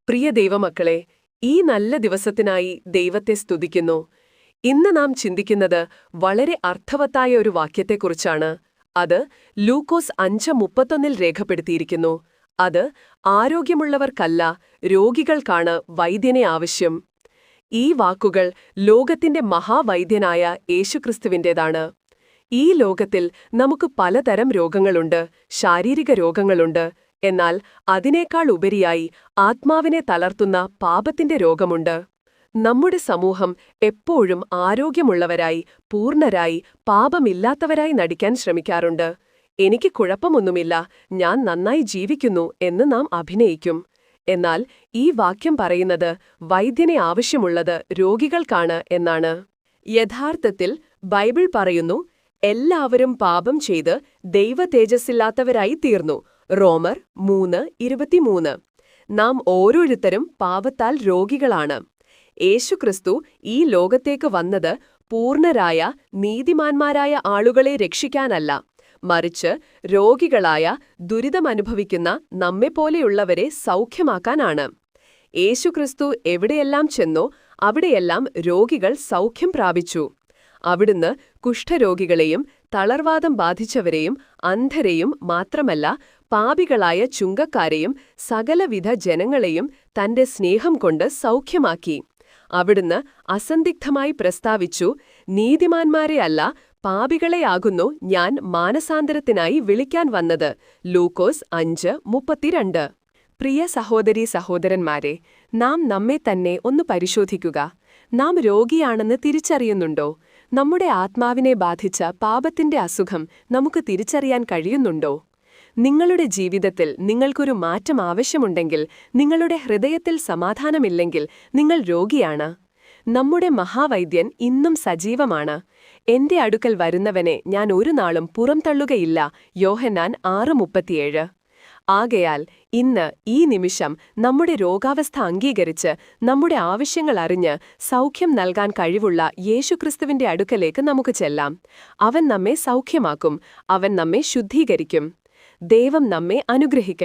പ്രിയ ദൈവമക്കളെ, ഈ നല്ല ദിവസത്തിനായി ദൈവത്തെ സ്തുതിക്കുന്നു. ഇന്ന് നാം ചിന്തിക്കുന്നത് വളരെ അർത്ഥവത്തായ ഒരു വാക്യത്തെക്കുറിച്ചാണ്. അത് ലൂക്കോസ് 5:31 രേഖപ്പെടുത്തിയിരിക്കുന്നു. അത് ആരോഗ്യമുള്ളവർക്കല്ല, രോഗികൾക്കാണ് വൈദ്യനെ ആവശ്യം. ഈ വാക്കുകൾ ലോകത്തിന്റെ മഹാവൈദ്യനായ യേശുക്രിസ്തുവിൻ്റേതാണ്. ഈ ലോകത്തിൽ നമുക്ക് പലതരം രോഗങ്ങളുണ്ട്, ശാരീരിക രോഗങ്ങളുണ്ട്. എന്നാൽ അതിനേക്കാൾ ഉപരിയായി ആത്മാവിനെ തളർത്തുന്ന പാപത്തിന്റെ രോഗമുണ്ട്. നമ്മുടെ സമൂഹം എപ്പോഴും ആരോഗ്യമുള്ളവരായി, പൂർണ്ണരായി, പാപമില്ലാത്തവരായി നടിക്കാൻ ശ്രമിക്കാറുണ്ട്. എനിക്ക് കുഴപ്പമൊന്നുമില്ല, ഞാൻ നന്നായി ജീവിക്കുന്നു എന്ന് നാം അഭിനയിക്കും. എന്നാൽ ഈ വാക്യം പറയുന്നത് വൈദ്യനെ ആവശ്യമുള്ളത് രോഗികൾക്കാണ് എന്നാണ്. യഥാർത്ഥത്തിൽ ബൈബിൾ പറയുന്നു, എല്ലാവരും പാപം ചെയ്ത് ദൈവതേജസ്സില്ലാത്തവരായി തീർന്നു. റോമർ 3:23. നാം ഓരോരുത്തരും പാപത്താൽ രോഗികളാണ്. യേശുക്രിസ്തു ഈ ലോകത്തേക്ക് വന്നത് പൂർണ്ണരായ, നീതിമാന്മാരായ ആളുകളെ രക്ഷിക്കാനല്ല, മറിച്ച് രോഗികളായ, ദുരിതമനുഭവിക്കുന്ന നമ്മെപ്പോലെയുള്ളവരെ സൗഖ്യമാക്കാനാണ്. യേശുക്രിസ്തു എവിടെയെല്ലാം ചെന്നോ അവിടെയെല്ലാം രോഗികൾ സൗഖ്യം പ്രാപിച്ചു. അവിടുന്ന് കുഷ്ഠരോഗികളെയും തളർവാദം ബാധിച്ചവരെയും അന്ധരെയും മാത്രമല്ല, പാപികളായ ചുങ്കക്കാരെയും സകലവിധ ജനങ്ങളെയും തന്റെ സ്നേഹം കൊണ്ട് സൗഖ്യമാക്കി. അവിടുന്ന് അസന്ദിഗ്ധമായി പ്രസ്താവിച്ചു, നീതിമാന്മാരെ അല്ല, പാപികളെയാകുന്നു ഞാൻ മാനസാന്തരത്തിനായി വിളിക്കാൻ വന്നത്. ലൂക്കോസ് 5:32. പ്രിയ സഹോദരീ സഹോദരന്മാരെ, നാം നമ്മെ തന്നെ ഒന്ന് പരിശോധിക്കുക. നാം രോഗിയാണെന്ന് തിരിച്ചറിയുന്നുണ്ടോ? നമ്മുടെ ആത്മാവിനെ ബാധിച്ച പാപത്തിന്റെ അസുഖം നമുക്ക് തിരിച്ചറിയാൻ കഴിയുന്നുണ്ടോ? നിങ്ങളുടെ ജീവിതത്തിൽ നിങ്ങൾക്കൊരു മാറ്റം ആവശ്യമുണ്ടെങ്കിൽ, നിങ്ങളുടെ ഹൃദയത്തിൽ സമാധാനമില്ലെങ്കിൽ, നിങ്ങൾ രോഗിയാണ്. നമ്മുടെ മഹാവൈദ്യൻ ഇന്നും സജീവമാണ്. എന്റെ അടുക്കൽ വരുന്നവനെ ഞാൻ ഒരു നാളും പുറംതള്ളുകയില്ല. യോഹന്നാൻ 6:37. ആകയാൽ ഇന്ന് ഈ നിമിഷം നമ്മുടെ രോഗാവസ്ഥ അംഗീകരിച്ച്, നമ്മുടെ ആവശ്യങ്ങൾ അറിഞ്ഞ് സൗഖ്യം നൽകാൻ കഴിവുള്ള യേശുക്രിസ്തുവിന്റെ അടുക്കലേക്ക് നമുക്ക് ചെല്ലാം. അവൻ നമ്മെ സൗഖ്യമാക്കും. അവൻ നമ്മെ ശുദ്ധീകരിക്കും. ദൈവം നമ്മെ അനുഗ്രഹിക്കട്ടെ.